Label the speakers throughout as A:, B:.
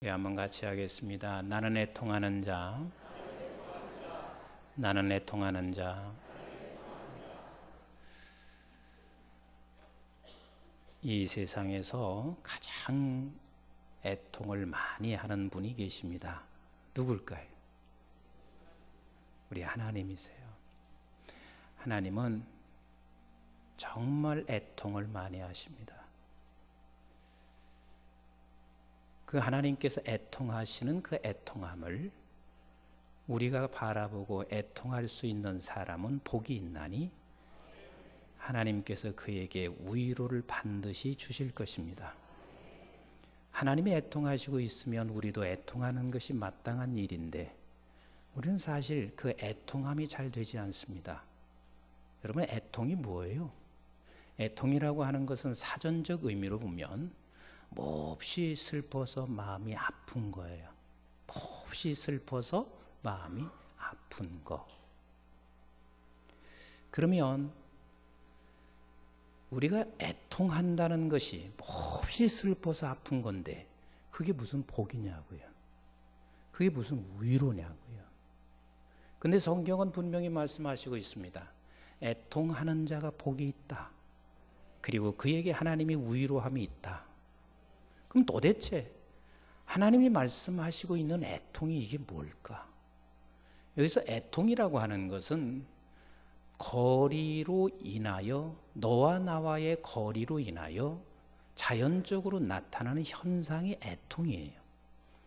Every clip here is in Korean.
A: 우리 한번 같이 하겠습니다. 나는 애통하는 자, 나는 애통하는 자. 이 세상에서 가장 애통을 많이 하는 분이 계십니다. 누굴까요? 우리 하나님이세요. 하나님은 정말 애통을 많이 하십니다. 그 하나님께서 애통하시는 그 애통함을 우리가 바라보고 애통할 수 있는 사람은 복이 있나니 하나님께서 그에게 위로를 반드시 주실 것입니다. 하나님이 애통하시고 있으면 우리도 애통하는 것이 마땅한 일인데 우리는 사실 그 애통함이 잘 되지 않습니다. 여러분, 애통이 뭐예요? 애통이라고 하는 것은 사전적 의미로 보면 몹시 슬퍼서 마음이 아픈 거예요. 몹시 슬퍼서 마음이 아픈 거. 그러면 우리가 애통한다는 것이 몹시 슬퍼서 아픈 건데 그게 무슨 복이냐고요. 그게 무슨 위로냐고요. 근데 성경은 분명히 말씀하시고 있습니다. 애통하는 자가 복이 있다. 그리고 그에게 하나님이 위로함이 있다. 그럼 도대체 하나님이 말씀하시고 있는 애통이 이게 뭘까? 여기서 애통이라고 하는 것은 거리로 인하여, 너와 나와의 거리로 인하여 자연적으로 나타나는 현상이 애통이에요.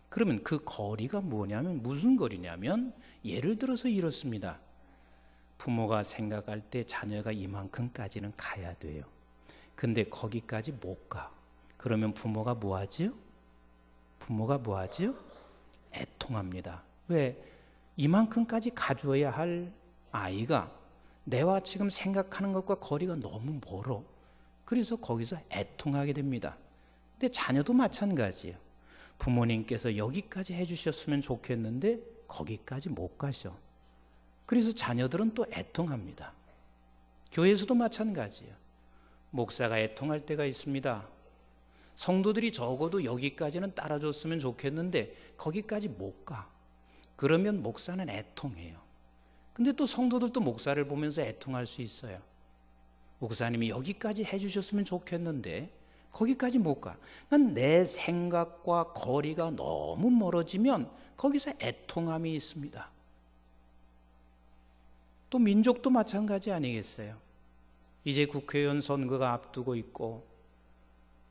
A: 그러면 그 거리가 뭐냐면, 무슨 거리냐면, 예를 들어서 이렇습니다. 부모가 생각할 때 자녀가 이만큼까지는 가야 돼요. 근데 거기까지 못 가. 그러면 부모가 뭐 하지요? 부모가 뭐 하지요? 애통합니다. 왜? 이만큼까지 가줘야 할 아이가 내와 지금 생각하는 것과 거리가 너무 멀어. 그래서 거기서 애통하게 됩니다. 근데 자녀도 마찬가지예요. 부모님께서 여기까지 해주셨으면 좋겠는데 거기까지 못 가셔. 그래서 자녀들은 또 애통합니다. 교회에서도 마찬가지예요. 목사가 애통할 때가 있습니다. 성도들이 적어도 여기까지는 따라줬으면 좋겠는데 거기까지 못 가. 그러면 목사는 애통해요. 근데 또 성도들도 목사를 보면서 애통할 수 있어요. 목사님이 여기까지 해주셨으면 좋겠는데 거기까지 못 가. 내 생각과 거리가 너무 멀어지면 거기서 애통함이 있습니다. 또 민족도 마찬가지 아니겠어요? 이제 국회의원 선거가 앞두고 있고,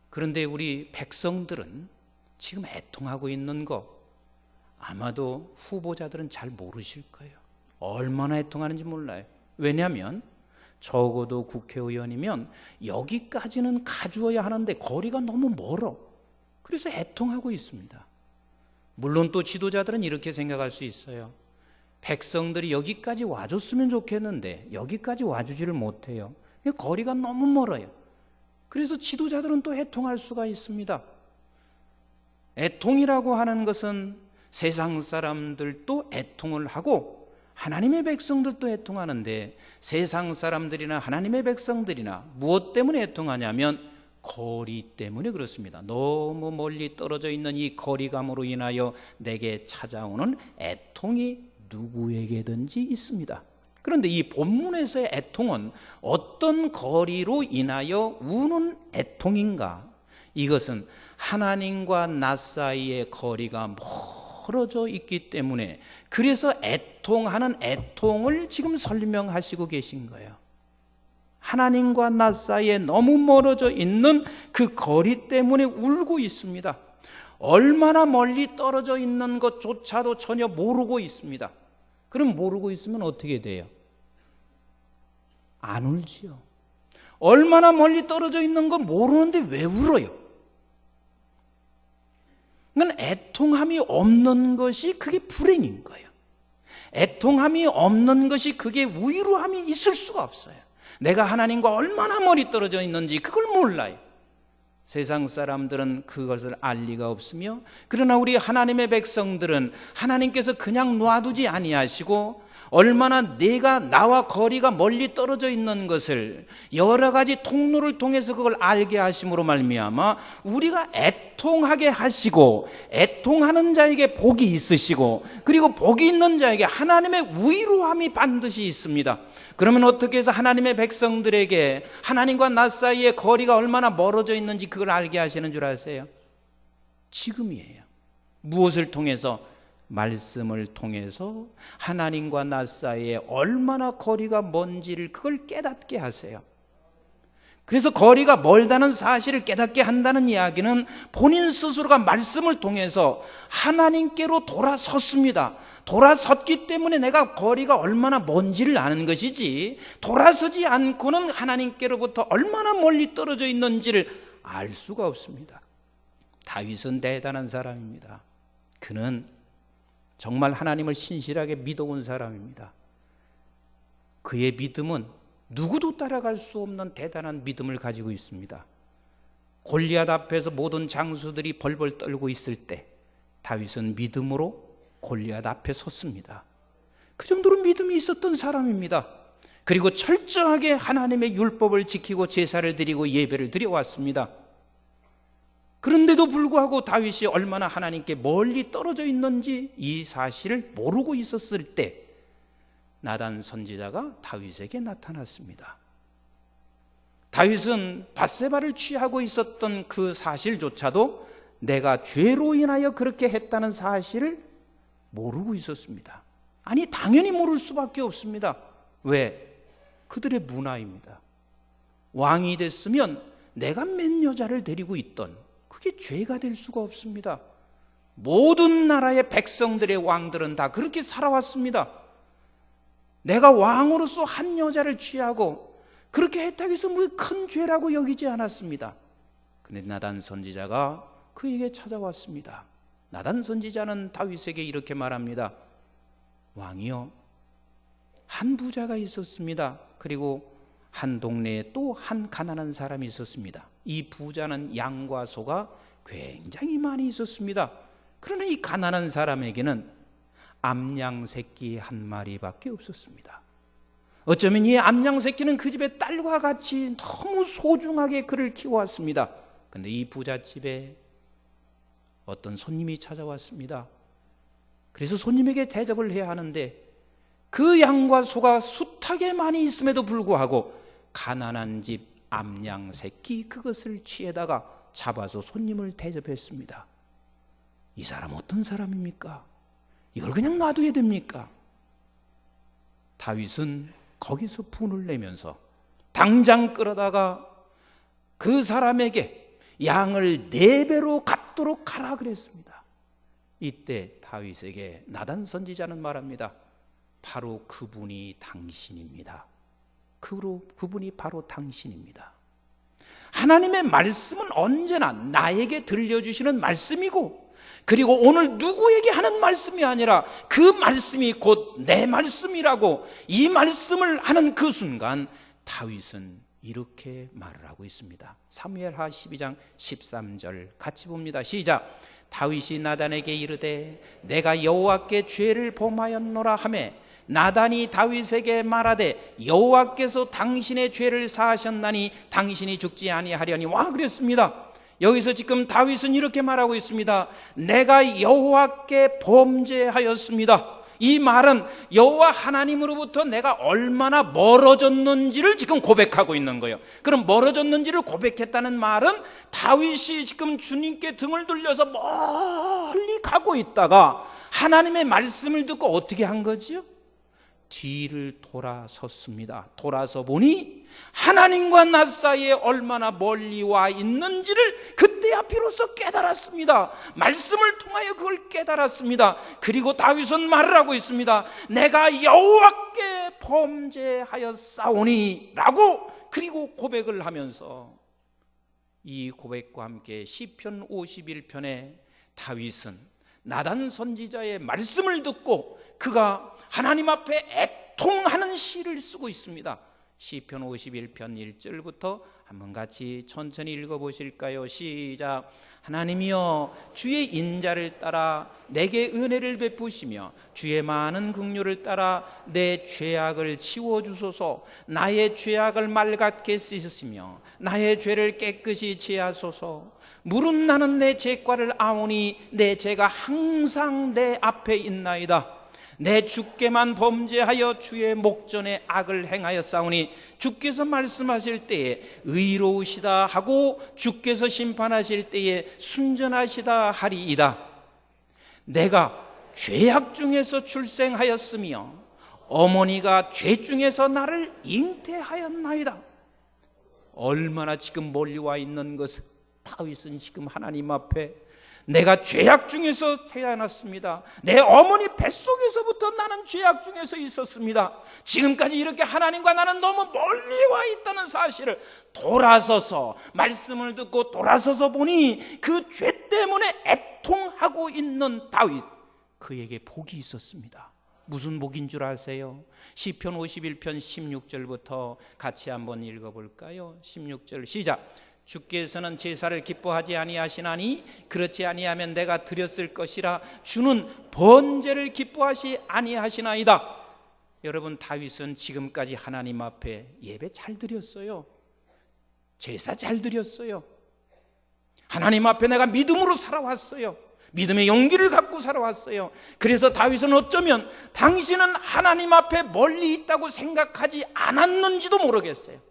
A: 그런데 우리 백성들은 지금 애통하고 있는 거 아마도 후보자들은 잘 모르실 거예요. 얼마나 애통하는지 몰라요. 왜냐하면 적어도 국회의원이면 여기까지는 가주어야 하는데 거리가 너무 멀어. 그래서 애통하고 있습니다. 물론 또 지도자들은 이렇게 생각할 수 있어요. 백성들이 여기까지 와줬으면 좋겠는데 여기까지 와주지를 못해요. 거리가 너무 멀어요. 그래서 지도자들은 또 애통할 수가 있습니다. 애통이라고 하는 것은 세상 사람들도 애통을 하고 하나님의 백성들도 애통하는데, 세상 사람들이나 하나님의 백성들이나 무엇 때문에 애통하냐면 거리 때문에 그렇습니다. 너무 멀리 떨어져 있는 이 거리감으로 인하여 내게 찾아오는 애통이 누구에게든지 있습니다. 그런데 이 본문에서의 애통은 어떤 거리로 인하여 우는 애통인가? 이것은 하나님과 나 사이의 거리가 멀어져 있기 때문에, 그래서 애통하는 애통을 지금 설명하시고 계신 거예요. 하나님과 나 사이에 너무 멀어져 있는 그 거리 때문에 울고 있습니다. 얼마나 멀리 떨어져 있는 것조차도 전혀 모르고 있습니다. 그럼 모르고 있으면 어떻게 돼요? 안 울지요. 얼마나 멀리 떨어져 있는 거 모르는데 왜 울어요? 그러니까 애통함이 없는 것이 그게 불행인 거예요. 애통함이 없는 것이 그게 위로함이 있을 수가 없어요. 내가 하나님과 얼마나 멀리 떨어져 있는지 그걸 몰라요. 세상 사람들은 그것을 알 리가 없으며, 그러나 우리 하나님의 백성들은 하나님께서 그냥 놔두지 아니하시고 얼마나 내가 나와 거리가 멀리 떨어져 있는 것을 여러 가지 통로를 통해서 그걸 알게 하심으로 말미암아 우리가 애통하게 하시고 애통하는 자에게 복이 있으시고 그리고 복이 있는 자에게 하나님의 위로함이 반드시 있습니다. 그러면 어떻게 해서 하나님의 백성들에게 하나님과 나 사이에 거리가 얼마나 멀어져 있는지 그걸 알게 하시는 줄 아세요? 지금이에요. 무엇을 통해서? 말씀을 통해서 하나님과 나 사이에 얼마나 거리가 먼지를 그걸 깨닫게 하세요. 그래서 거리가 멀다는 사실을 깨닫게 한다는 이야기는 본인 스스로가 말씀을 통해서 하나님께로 돌아섰습니다. 돌아섰기 때문에 내가 거리가 얼마나 먼지를 아는 것이지, 돌아서지 않고는 하나님께로부터 얼마나 멀리 떨어져 있는지를 알 수가 없습니다. 다윗은 대단한 사람입니다. 그는 정말 하나님을 신실하게 믿어온 사람입니다. 그의 믿음은 누구도 따라갈 수 없는 대단한 믿음을 가지고 있습니다. 골리앗 앞에서 모든 장수들이 벌벌 떨고 있을 때 다윗은 믿음으로 골리앗 앞에 섰습니다. 그 정도로 믿음이 있었던 사람입니다. 그리고 철저하게 하나님의 율법을 지키고 제사를 드리고 예배를 드려왔습니다. 그런데도 불구하고 다윗이 얼마나 하나님께 멀리 떨어져 있는지 이 사실을 모르고 있었을 때 나단 선지자가 다윗에게 나타났습니다. 다윗은 밧세바를 취하고 있었던 그 사실조차도 내가 죄로 인하여 그렇게 했다는 사실을 모르고 있었습니다. 아니, 당연히 모를 수밖에 없습니다. 왜? 그들의 문화입니다. 왕이 됐으면 내가 맨 여자를 데리고 있던 그게 죄가 될 수가 없습니다. 모든 나라의 백성들의 왕들은 다 그렇게 살아왔습니다. 내가 왕으로서 한 여자를 취하고 그렇게 했다고 해서 뭐 큰 죄라고 여기지 않았습니다. 그런데 나단 선지자가 그에게 찾아왔습니다. 나단 선지자는 다윗에게 이렇게 말합니다. 왕이요, 한 부자가 있었습니다. 그리고 한 동네에 또 한 가난한 사람이 있었습니다. 이 부자는 양과 소가 굉장히 많이 있었습니다. 그러나 이 가난한 사람에게는 암양 새끼 한 마리밖에 없었습니다. 어쩌면 이 암양 새끼는 그 집의 딸과 같이 너무 소중하게 그를 키워왔습니다. 그런데 이 부자 집에 어떤 손님이 찾아왔습니다. 그래서 손님에게 대접을 해야 하는데 그 양과 소가 숱하게 많이 있음에도 불구하고 가난한 집 암양 새끼 그것을 취해다가 잡아서 손님을 대접했습니다. 이 사람 어떤 사람입니까? 이걸 그냥 놔둬야 됩니까? 다윗은 거기서 분을 내면서 당장 끌어다가 그 사람에게 양을 4배로 갚도록 하라 그랬습니다. 이때 다윗에게 나단 선지자는 말합니다. 바로 그분이 당신입니다. 그분이 바로 당신입니다. 하나님의 말씀은 언제나 나에게 들려주시는 말씀이고, 그리고 오늘 누구에게 하는 말씀이 아니라 그 말씀이 곧 내 말씀이라고 이 말씀을 하는 그 순간 다윗은 이렇게 말을 하고 있습니다. 사무엘하 12장 13절 같이 봅니다. 시작. 다윗이 나단에게 이르되 내가 여호와께 죄를 범하였노라 하매 나단이 다윗에게 말하되 여호와께서 당신의 죄를 사하셨나니 당신이 죽지 아니하려니. 와, 그랬습니다. 여기서 지금 다윗은 이렇게 말하고 있습니다. 내가 여호와께 범죄하였습니다. 이 말은 여호와 하나님으로부터 내가 얼마나 멀어졌는지를 지금 고백하고 있는 거예요. 그럼 멀어졌는지를 고백했다는 말은 다윗이 지금 주님께 등을 돌려서 멀리 가고 있다가 하나님의 말씀을 듣고 어떻게 한 거지요? 뒤를 돌아섰습니다. 돌아서 보니 하나님과 나 사이에 얼마나 멀리 와 있는지를 그때야 비로소 깨달았습니다. 말씀을 통하여 그걸 깨달았습니다. 그리고 다윗은 말을 하고 있습니다. 내가 여호와께 범죄하였사오니 라고 그리고 고백을 하면서 이 고백과 함께 시편 51편에 다윗은 나단 선지자의 말씀을 듣고 그가 하나님 앞에 애통하는 시를 쓰고 있습니다. 시편 51편 1절부터 한번 같이 천천히 읽어보실까요? 시작. 하나님이여 주의 인자를 따라 내게 은혜를 베푸시며 주의 많은 긍휼을 따라 내 죄악을 치워주소서. 나의 죄악을 맑게 씻으시며 나의 죄를 깨끗이 제하소서. 무릇 나는 내 죄과를 아오니 내 죄가 항상 내 앞에 있나이다. 내 주께만 범죄하여 주의 목전에 악을 행하였사오니 주께서 말씀하실 때에 의로우시다 하고 주께서 심판하실 때에 순전하시다 하리이다. 내가 죄악 중에서 출생하였으며 어머니가 죄 중에서 나를 잉태하였나이다. 얼마나 지금 멀리 와 있는 것을 다윗은 지금 하나님 앞에 내가 죄악 중에서 태어났습니다. 내 어머니 뱃속에서부터 나는 죄악 중에서 있었습니다. 지금까지 이렇게 하나님과 나는 너무 멀리 와 있다는 사실을 돌아서서 말씀을 듣고 돌아서서 보니 그 죄 때문에 애통하고 있는 다윗, 그에게 복이 있었습니다. 무슨 복인 줄 아세요? 시편 51편 16절부터 같이 한번 읽어볼까요? 16절 시작. 주께서는 제사를 기뻐하지 아니하시나니 그렇지 아니하면 내가 드렸을 것이라. 주는 번제를 기뻐하시 아니하시나이다. 여러분, 다윗은 지금까지 하나님 앞에 예배 잘 드렸어요. 제사 잘 드렸어요. 하나님 앞에 내가 믿음으로 살아왔어요. 믿음의 용기를 갖고 살아왔어요. 그래서 다윗은 어쩌면 당신은 하나님 앞에 멀리 있다고 생각하지 않았는지도 모르겠어요.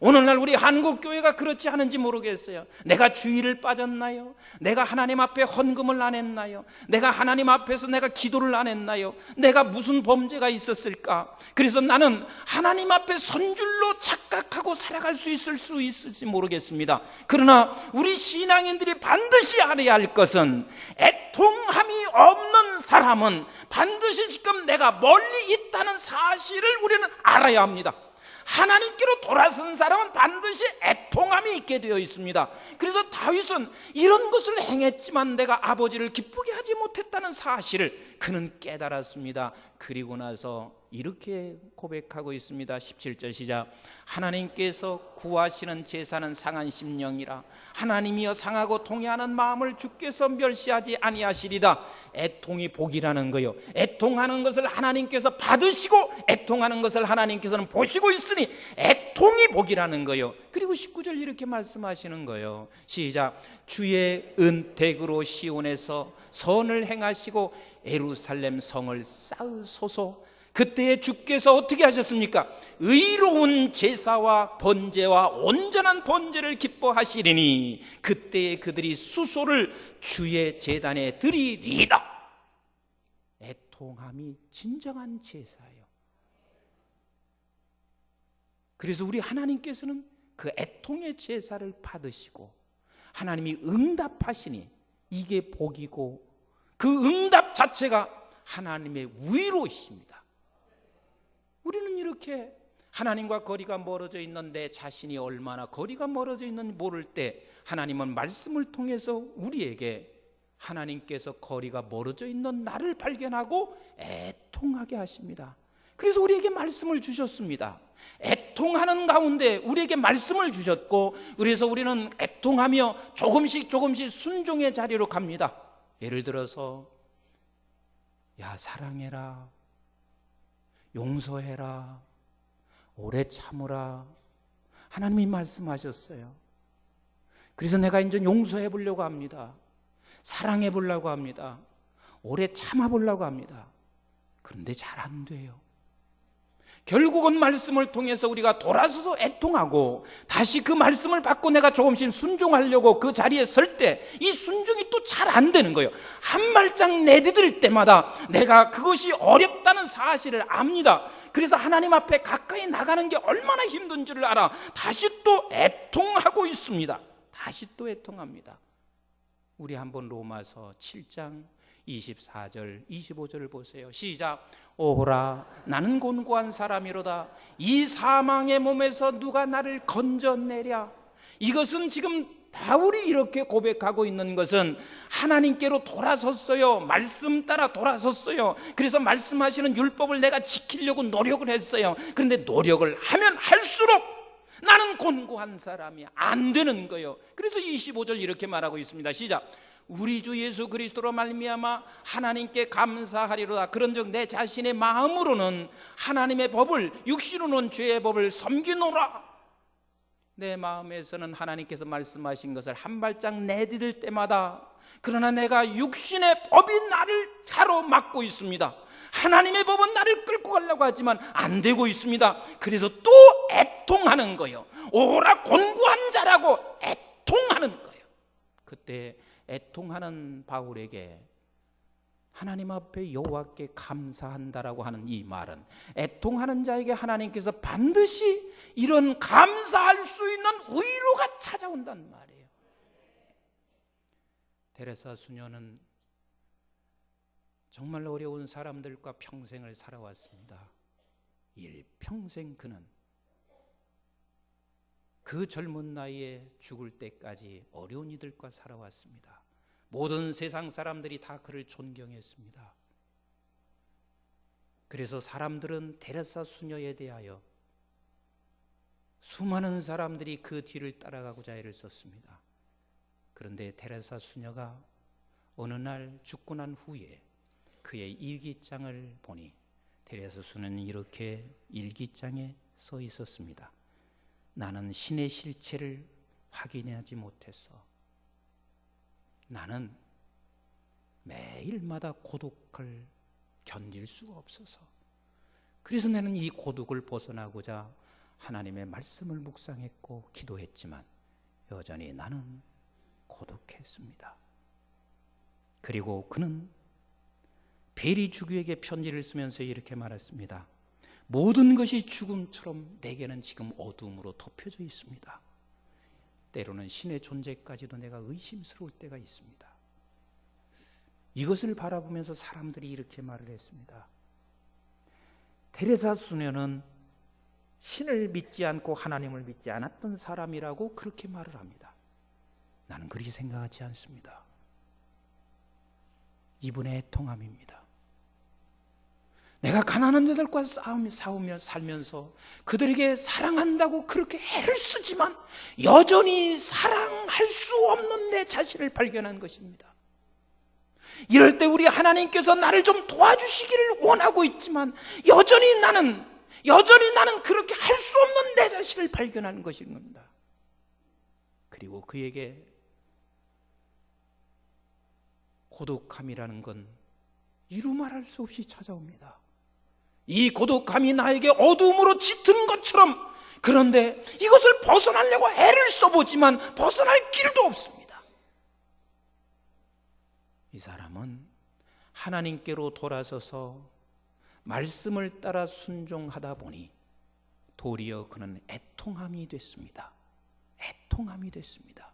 A: 오늘날 우리 한국교회가 그렇지 않은지 모르겠어요. 내가 주의를 빠졌나요? 내가 하나님 앞에 헌금을 안 했나요? 내가 하나님 앞에서 내가 기도를 안 했나요? 내가 무슨 범죄가 있었을까? 그래서 나는 하나님 앞에 선줄로 착각하고 살아갈 수 있을지 모르겠습니다. 그러나 우리 신앙인들이 반드시 알아야 할 것은, 애통함이 없는 사람은 반드시 지금 내가 멀리 있다는 사실을 우리는 알아야 합니다. 하나님께로 돌아선 사람은 반드시 애통함이 있게 되어 있습니다. 그래서 다윗은 이런 것을 행했지만 내가 아버지를 기쁘게 하지 못했다는 사실을 그는 깨달았습니다. 그리고 나서 이렇게 고백하고 있습니다. 17절 시작. 하나님께서 구하시는 제사는 상한 심령이라. 하나님이여 상하고 통회하는 마음을 주께서 멸시하지 아니하시리다. 애통이 복이라는 거요. 애통하는 것을 하나님께서 받으시고 애통하는 것을 하나님께서는 보시고 있으니 애통이 복이라는 거요. 그리고 19절 이렇게 말씀하시는 거예요. 시작. 주의 은택으로 시온에서 선을 행하시고 예루살렘 성을 쌓으소서. 그때에 주께서 어떻게 하셨습니까? 의로운 제사와 번제와 온전한 번제를 기뻐하시리니 그때에 그들이 수소를 주의 제단에 드리리이다. 애통함이 진정한 제사예요. 그래서 우리 하나님께서는 그 애통의 제사를 받으시고 하나님이 응답하시니 이게 복이고, 그 응답 자체가 하나님의 위로이십니다. 우리는 이렇게 하나님과 거리가 멀어져 있는 내 자신이 얼마나 거리가 멀어져 있는지 모를 때 하나님은 말씀을 통해서 우리에게 하나님께서 거리가 멀어져 있는 나를 발견하고 애통하게 하십니다. 그래서 우리에게 말씀을 주셨습니다. 애통하는 가운데 우리에게 말씀을 주셨고, 그래서 우리는 애통하며 조금씩 순종의 자리로 갑니다. 예를 들어서 야, 사랑해라, 용서해라, 오래 참으라, 하나님이 말씀하셨어요. 그래서 내가 이제 용서해 보려고 합니다. 사랑해 보려고 합니다. 오래 참아 보려고 합니다. 그런데 잘 안 돼요. 결국은 말씀을 통해서 우리가 돌아서서 애통하고 다시 그 말씀을 받고 내가 조금씩 순종하려고 그 자리에 설 때 이 순종이 또 잘 안 되는 거예요. 한 발짝 내디딜 때마다 내가 그것이 어렵다는 사실을 압니다. 그래서 하나님 앞에 가까이 나가는 게 얼마나 힘든지를 알아 다시 또 애통하고 있습니다. 다시 또 애통합니다. 우리 한번 로마서 7장 24절 25절을 보세요. 시작. 오호라, 나는 곤고한 사람이로다. 이 사망의 몸에서 누가 나를 건져내랴. 이것은 지금 바울이 이렇게 고백하고 있는 것은 하나님께로 돌아섰어요. 말씀 따라 돌아섰어요. 그래서 말씀하시는 율법을 내가 지키려고 노력을 했어요. 그런데 노력을 하면 할수록 나는 곤고한 사람이 안 되는 거예요. 그래서 25절 이렇게 말하고 있습니다. 시작. 우리 주 예수 그리스도로 말미암아 하나님께 감사하리로다. 그런즉 내 자신의 마음으로는 하나님의 법을, 육신으로는 죄의 법을 섬기노라. 내 마음에서는 하나님께서 말씀하신 것을 한 발짝 내디딜 때마다, 그러나 내가 육신의 법이 나를 가로막고 있습니다. 하나님의 법은 나를 끌고 가려고 하지만 안 되고 있습니다. 그래서 또 애통하는 거예요. 오라 곤고한 자라고 애통하는 거예요. 그때 애통하는 바울에게 하나님 앞에 여호와께 감사한다라고 하는 이 말은, 애통하는 자에게 하나님께서 반드시 이런 감사할 수 있는 위로가 찾아온다는 말이에요. 데레사 수녀는 정말 어려운 사람들과 평생을 살아왔습니다. 일평생 그는 그 젊은 나이에 죽을 때까지 어려운 이들과 살아왔습니다. 모든 세상 사람들이 다 그를 존경했습니다. 그래서 사람들은 데레사 수녀에 대하여 수많은 사람들이 그 뒤를 따라가고자 애를 썼습니다. 그런데 데레사 수녀가 어느 날 죽고 난 후에 그의 일기장을 보니 데레사 수녀는 이렇게 일기장에 써 있었습니다. 나는 신의 실체를 확인하지 못했어. 나는 매일마다 고독을 견딜 수가 없어서, 그래서 나는 이 고독을 벗어나고자 하나님의 말씀을 묵상했고 기도했지만 여전히 나는 고독했습니다. 그리고 그는 베리 주교에게 편지를 쓰면서 이렇게 말했습니다. 모든 것이 죽음처럼 내게는 지금 어두움으로 덮여져 있습니다. 때로는 신의 존재까지도 내가 의심스러울 때가 있습니다. 이것을 바라보면서 사람들이 이렇게 말을 했습니다. 데레사 수녀는 신을 믿지 않고 하나님을 믿지 않았던 사람이라고 그렇게 말을 합니다. 나는 그렇게 생각하지 않습니다. 이분의 애통함입니다. 내가 가난한 자들과 싸우며 살면서 그들에게 사랑한다고 그렇게 애를 쓰지만 여전히 사랑할 수 없는 내 자신을 발견한 것입니다. 이럴 때 우리 하나님께서 나를 좀 도와주시기를 원하고 있지만 여전히 나는 그렇게 할 수 없는 내 자신을 발견하는 것인 겁니다. 그리고 그에게 고독함이라는 건 이루 말할 수 없이 찾아옵니다. 이 고독함이 나에게 어두움으로 짙은 것처럼, 그런데 이것을 벗어나려고 애를 써보지만 벗어날 길도 없습니다. 이 사람은 하나님께로 돌아서서 말씀을 따라 순종하다 보니 도리어 그는 애통함이 됐습니다. 애통함이 됐습니다.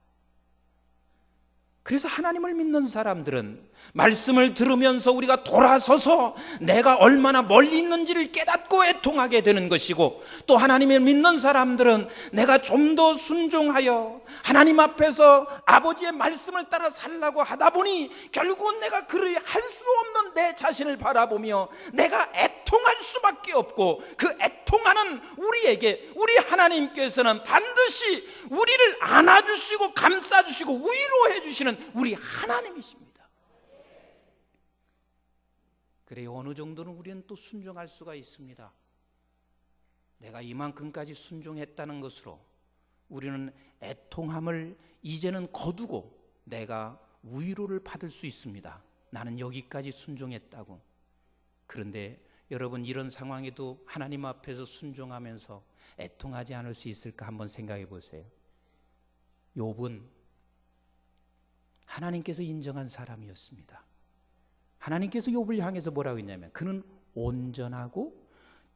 A: 그래서 하나님을 믿는 사람들은 말씀을 들으면서 우리가 돌아서서 내가 얼마나 멀리 있는지를 깨닫고 애통하게 되는 것이고, 또 하나님을 믿는 사람들은 내가 좀 더 순종하여 하나님 앞에서 아버지의 말씀을 따라 살라고 하다 보니 결국은 내가 그를 할 수 없는 내 자신을 바라보며 내가 애통할 수밖에 없고, 그 애통하는 우리에게 우리 하나님께서는 반드시 우리를 안아주시고 감싸주시고 위로해 주시는 우리 하나님이십니다. 그래요, 어느 정도는 우리는 또 순종할 수가 있습니다. 내가 이만큼까지 순종했다는 것으로 우리는 애통함을 이제는 거두고 내가 위로를 받을 수 있습니다. 나는 여기까지 순종했다고. 그런데 여러분, 이런 상황에도 하나님 앞에서 순종하면서 애통하지 않을 수 있을까 한번 생각해 보세요. 욥은 하나님께서 인정한 사람이었습니다. 하나님께서 욥을 향해서 뭐라고 했냐면, 그는 온전하고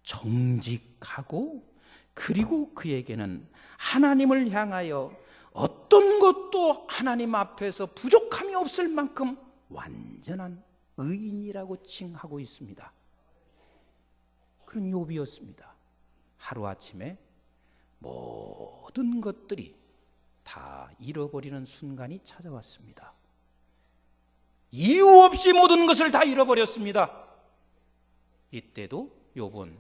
A: 정직하고, 그리고 그에게는 하나님을 향하여 어떤 것도 하나님 앞에서 부족함이 없을 만큼 완전한 의인이라고 칭하고 있습니다. 그런 욥이었습니다. 하루아침에 모든 것들이 다 잃어버리는 순간이 찾아왔습니다. 이유 없이 모든 것을 다 잃어버렸습니다. 이때도 욥은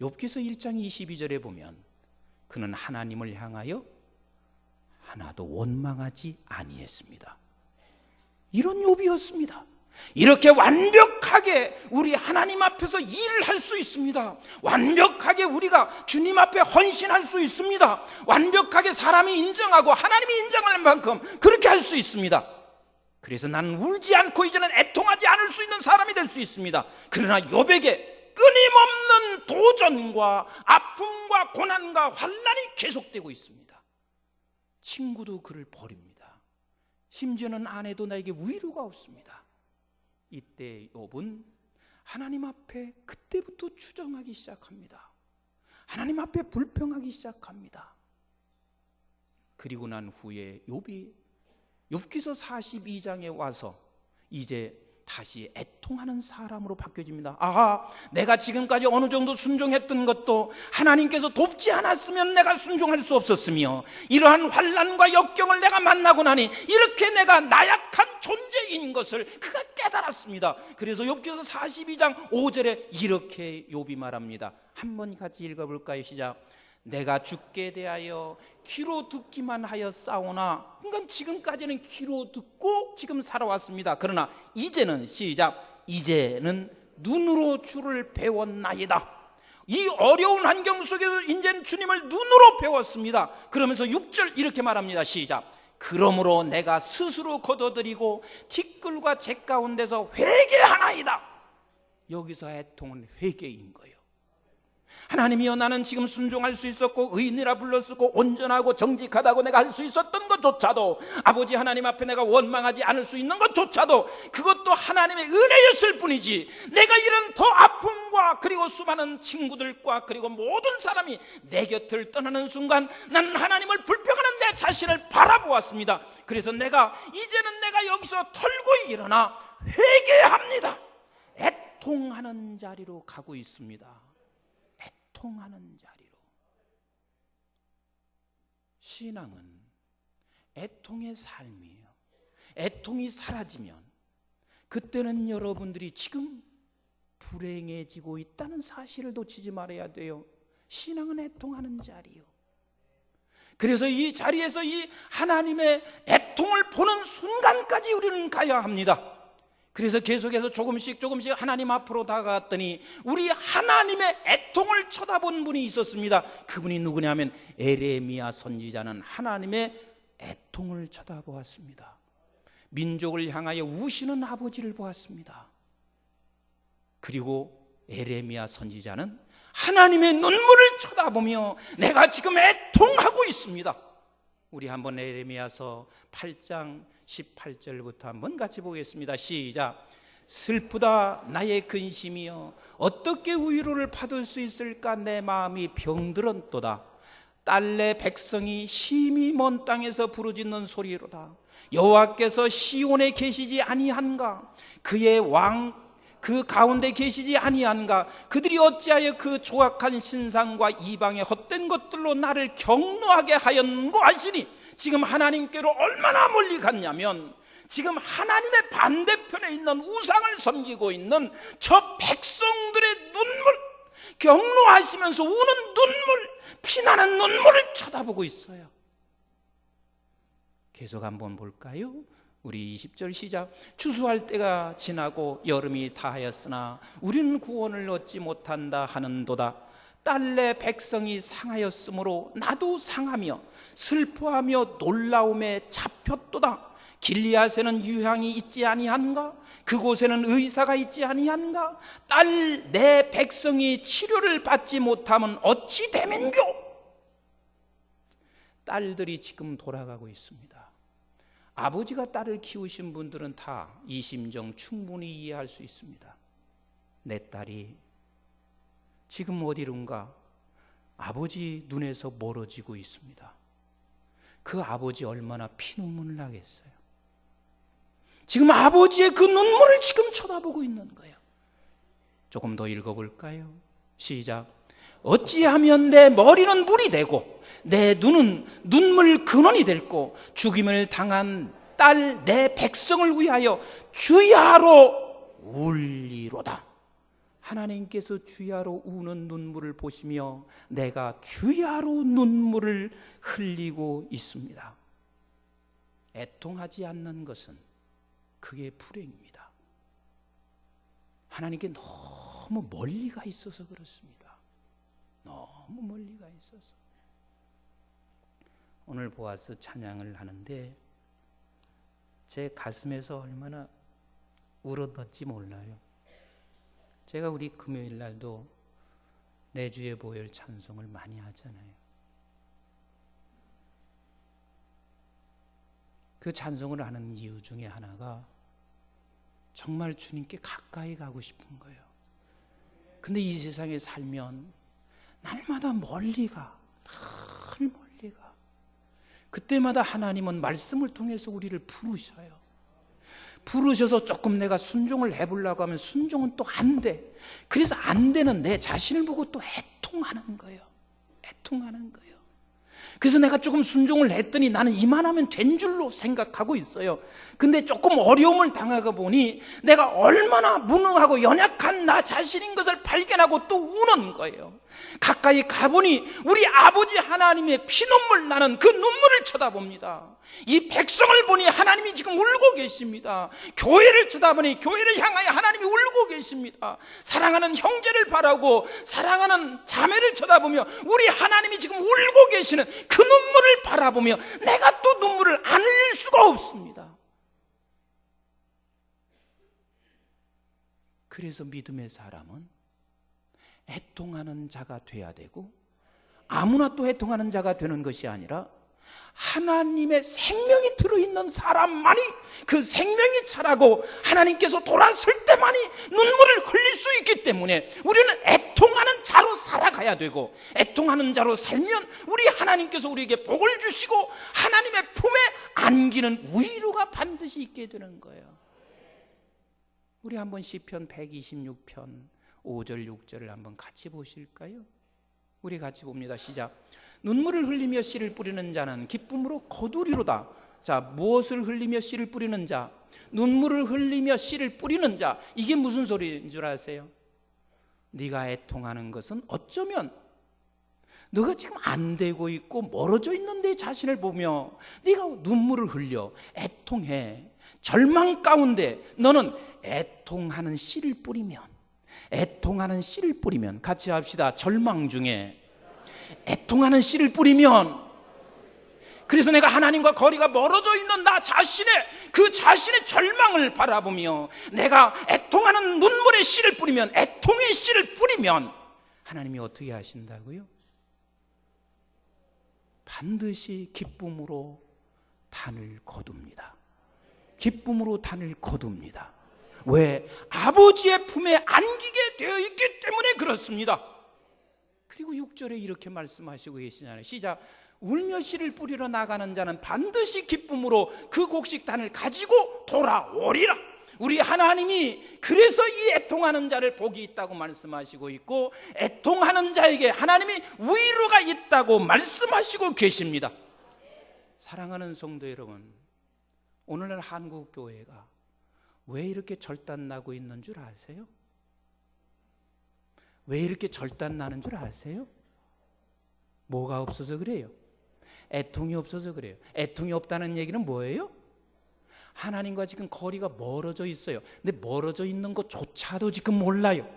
A: 욥기서 1장 22절에 보면 그는 하나님을 향하여 하나도 원망하지 아니했습니다. 이런 욥이었습니다. 이렇게 완벽하게 우리 하나님 앞에서 일을 할 수 있습니다. 완벽하게 우리가 주님 앞에 헌신할 수 있습니다. 완벽하게 사람이 인정하고 하나님이 인정할 만큼 그렇게 할 수 있습니다. 그래서 나는 울지 않고 이제는 애통하지 않을 수 있는 사람이 될 수 있습니다. 그러나 욥에게 끊임없는 도전과 아픔과 고난과 환난이 계속되고 있습니다. 친구도 그를 버립니다. 심지어는 아내도 나에게 위로가 없습니다. 이때 욥은 하나님 앞에 그때부터 추정하기 시작합니다. 하나님 앞에 불평하기 시작합니다. 그리고 난 후에 욥이 욥기서 42장에 와서 이제 다시 애통하는 사람으로 바뀌어집니다. 아하, 내가 지금까지 어느 정도 순종했던 것도 하나님께서 돕지 않았으면 내가 순종할 수 없었으며, 이러한 환난과 역경을 내가 만나고 나니 이렇게 내가 나약한 존재인 것을 그가 깨달았습니다. 그래서 욥기서 42장 5절에 이렇게 욥이 말합니다. 한번 같이 읽어볼까요? 시작. 내가 죽게 대하여 귀로 듣기만 하여 싸우나, 그러니까 지금까지는 귀로 듣고 지금 살아왔습니다. 그러나 이제는 시작, 이제는 눈으로 주를 배웠나이다. 이 어려운 환경 속에서 이제는 주님을 눈으로 배웠습니다. 그러면서 6절 이렇게 말합니다. 시작. 그러므로 내가 스스로 거둬들이고 티끌과 재 가운데서 회개하나이다. 여기서 애통은 회개인 거예요. 하나님이여, 나는 지금 순종할 수 있었고 의인이라 불렀었고 온전하고 정직하다고 내가 할 수 있었던 것조차도, 아버지 하나님 앞에 내가 원망하지 않을 수 있는 것조차도 그것도 하나님의 은혜였을 뿐이지, 내가 이런 더 아픔과 그리고 수많은 친구들과 그리고 모든 사람이 내 곁을 떠나는 순간 나는 하나님을 불평하는 내 자신을 바라보았습니다. 그래서 이제는 내가 여기서 털고 일어나 회개합니다. 애통하는 자리로 가고 있습니다. 애통하는 자리로. 신앙은 애통의 삶이에요. 애통이 사라지면 그때는 여러분들이 지금 불행해지고 있다는 사실을 놓치지 말아야 돼요. 신앙은 애통하는 자리요. 그래서 이 자리에서 이 하나님의 애통을 보는 순간까지 우리는 가야 합니다. 그래서 계속해서 조금씩 하나님 앞으로 다가갔더니 우리 하나님의 애통을 쳐다본 분이 있었습니다. 그분이 누구냐면 에레미야 선지자는 하나님의 애통을 쳐다보았습니다. 민족을 향하여 우시는 아버지를 보았습니다. 그리고 에레미야 선지자는 하나님의 눈물을 쳐다보며 내가 지금 애통하고 있습니다. 우리 한번 에레미야서 8장 18절부터 한번 같이 보겠습니다. 시작. 슬프다 나의 근심이여, 어떻게 위로를 받을 수 있을까? 내 마음이 병들었도다. 딸내 백성이 심히 먼 땅에서 부르짖는 소리로다. 여호와께서 시온에 계시지 아니한가? 그의 왕 그 가운데 계시지 아니한가? 그들이 어찌하여 그 조악한 신상과 이방의 헛된 것들로 나를 경노하게 하였는고 하시니, 지금 하나님께로 얼마나 멀리 갔냐면 지금 하나님의 반대편에 있는 우상을 섬기고 있는 저 백성들의 눈물, 경노하시면서 우는 눈물, 피나는 눈물을 쳐다보고 있어요. 계속 한번 볼까요? 우리 20절 시작. 추수할 때가 지나고 여름이 다하였으나 우리는 구원을 얻지 못한다 하는도다. 딸내 백성이 상하였으므로 나도 상하며 슬퍼하며 놀라움에 잡혔도다. 길리앗에는 유향이 있지 아니한가? 그곳에는 의사가 있지 아니한가? 딸 내 백성이 치료를 받지 못하면 어찌 되면교? 딸들이 지금 돌아가고 있습니다. 아버지가 딸을 키우신 분들은 다 이 심정 충분히 이해할 수 있습니다. 내 딸이 지금 어디론가 아버지 눈에서 멀어지고 있습니다. 그 아버지 얼마나 피눈물 나겠어요. 지금 아버지의 그 눈물을 지금 쳐다보고 있는 거예요. 조금 더 읽어볼까요? 시작. 어찌하면 내 머리는 물이 되고 내 눈은 눈물 근원이 될고 죽임을 당한 딸 내 백성을 위하여 주야로 울리로다. 하나님께서 주야로 우는 눈물을 보시며 내가 주야로 눈물을 흘리고 있습니다. 애통하지 않는 것은 그게 불행입니다. 하나님께 너무 멀리 가 있어서 그렇습니다. 너무 멀리 가 있어서. 오늘 보아서 찬양을 하는데 제 가슴에서 얼마나 울었는지 몰라요. 제가 우리 금요일 날도 내주의 보혈 찬송을 많이 하잖아요. 그 찬송을 하는 이유 중에 하나가 정말 주님께 가까이 가고 싶은 거예요. 근데 이 세상에 살면 날마다 멀리 가, 늘 멀리 가. 그때마다 하나님은 말씀을 통해서 우리를 부르셔요. 부르셔서 조금 내가 순종을 해보려고 하면 순종은 또 안 돼. 그래서 안 되는 내 자신을 보고 또 애통하는 거예요. 애통하는 거예요. 그래서 내가 조금 순종을 했더니 나는 이만하면 된 줄로 생각하고 있어요. 근데 조금 어려움을 당하고 보니 내가 얼마나 무능하고 연약한 나 자신인 것을 발견하고 또 우는 거예요. 가까이 가보니 우리 아버지 하나님의 피눈물 나는 그 눈물을 쳐다봅니다. 이 백성을 보니 하나님이 지금 울고 계십니다. 교회를 쳐다보니 교회를 향하여 하나님이 울고 계십니다. 사랑하는 형제를 바라고 사랑하는 자매를 쳐다보며 우리 하나님이 지금 울고 계시는 그 눈물을 바라보며 내가 또 눈물을 안 흘릴 수가 없습니다. 그래서 믿음의 사람은 애통하는 자가 돼야 되고 아무나 또 애통하는 자가 되는 것이 아니라 하나님의 생명이 들어있는 사람만이 그 생명이 자라고 하나님께서 돌아설 때만이 눈물을 흘릴 수 있기 때문에 우리는 애통하는 자로 살아가야 되고 애통하는 자로 살면 우리 하나님께서 우리에게 복을 주시고 하나님의 품에 안기는 위로가 반드시 있게 되는 거예요. 우리 한번 시편 126편 5절 6절을 한번 같이 보실까요? 우리 같이 봅니다. 시작. 눈물을 흘리며 씨를 뿌리는 자는 기쁨으로 거두리로다. 자, 무엇을 흘리며 씨를 뿌리는 자? 눈물을 흘리며 씨를 뿌리는 자. 이게 무슨 소리인 줄 아세요? 네가 애통하는 것은 어쩌면 너가 지금 안 되고 있고 멀어져 있는 내 자신을 보며 네가 눈물을 흘려 애통해. 절망 가운데 너는 애통하는 씨를 뿌리면 같이 합시다. 절망 중에 애통하는 씨를 뿌리면 그래서 내가 하나님과 거리가 멀어져 있는 나 자신의 그 자신의 절망을 바라보며 내가 애통하는 눈물의 씨를 뿌리면 애통의 씨를 뿌리면 하나님이 어떻게 하신다고요? 반드시 기쁨으로 단을 거둡니다. 기쁨으로 단을 거둡니다. 왜? 아버지의 품에 안기게 되어 있기 때문에 그렇습니다. 그리고 6절에 이렇게 말씀하시고 계시잖아요. 시작. 울며 씨를 뿌리러 나가는 자는 반드시 기쁨으로 그 곡식단을 가지고 돌아오리라. 우리 하나님이 그래서 이 애통하는 자를 복이 있다고 말씀하시고 있고 애통하는 자에게 하나님이 위로가 있다고 말씀하시고 계십니다. 사랑하는 성도 여러분, 오늘날 한국교회가 왜 이렇게 절단나고 있는 줄 아세요? 왜 이렇게 절단나는 줄 아세요? 뭐가 없어서 그래요? 애통이 없어서 그래요. 애통이 없다는 얘기는 뭐예요? 하나님과 지금 거리가 멀어져 있어요. 근데 멀어져 있는 것조차도 지금 몰라요.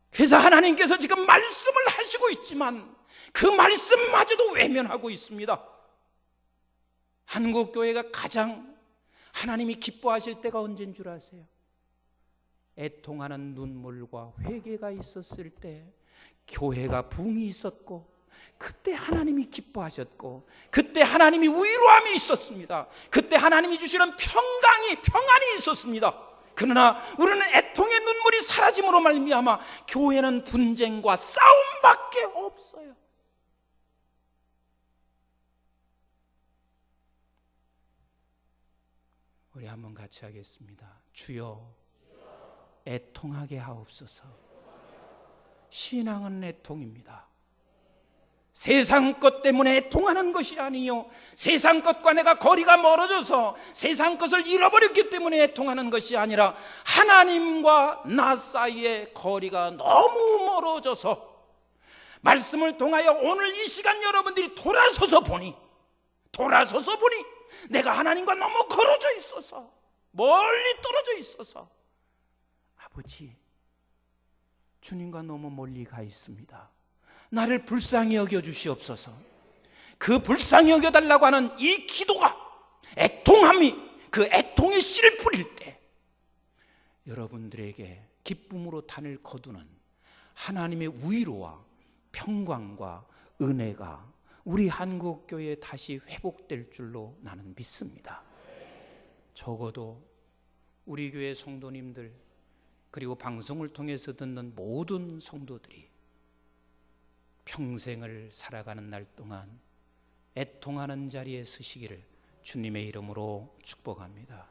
A: 그래서 하나님께서 지금 말씀을 하시고 있지만 그 말씀마저도 외면하고 있습니다. 한국교회가 가장 하나님이 기뻐하실 때가 언제인 줄 아세요? 애통하는 눈물과 회개가 있었을 때 교회가 부흥이 있었고 그때 하나님이 기뻐하셨고 그때 하나님이 위로함이 있었습니다. 그때 하나님이 주시는 평안이 있었습니다. 그러나 우리는 애통의 눈물이 사라짐으로 말미암아 교회는 분쟁과 싸움밖에 없어요. 우리 한번 같이 하겠습니다. 주여 애통하게 하옵소서. 신앙은 애통입니다. 세상 것 때문에 애통하는 것이 아니요, 세상 것과 내가 거리가 멀어져서 세상 것을 잃어버렸기 때문에 애통하는 것이 아니라 하나님과 나 사이의 거리가 너무 멀어져서 말씀을 통하여 오늘 이 시간 여러분들이 돌아서서 보니 내가 하나님과 너무 걸어져 있어서, 멀리 떨어져 있어서, 아버지, 주님과 너무 멀리 가 있습니다. 나를 불쌍히 여겨주시옵소서. 그 불쌍히 여겨달라고 하는 이 기도가, 애통함이, 그 애통의 씨를 뿌릴 때 여러분들에게 기쁨으로 단을 거두는 하나님의 위로와 평강과 은혜가 우리 한국교회에 다시 회복될 줄로 나는 믿습니다. 적어도 우리 교회 성도님들, 그리고 방송을 통해서 듣는 모든 성도들이 평생을 살아가는 날 동안 애통하는 자리에 서시기를 주님의 이름으로 축복합니다.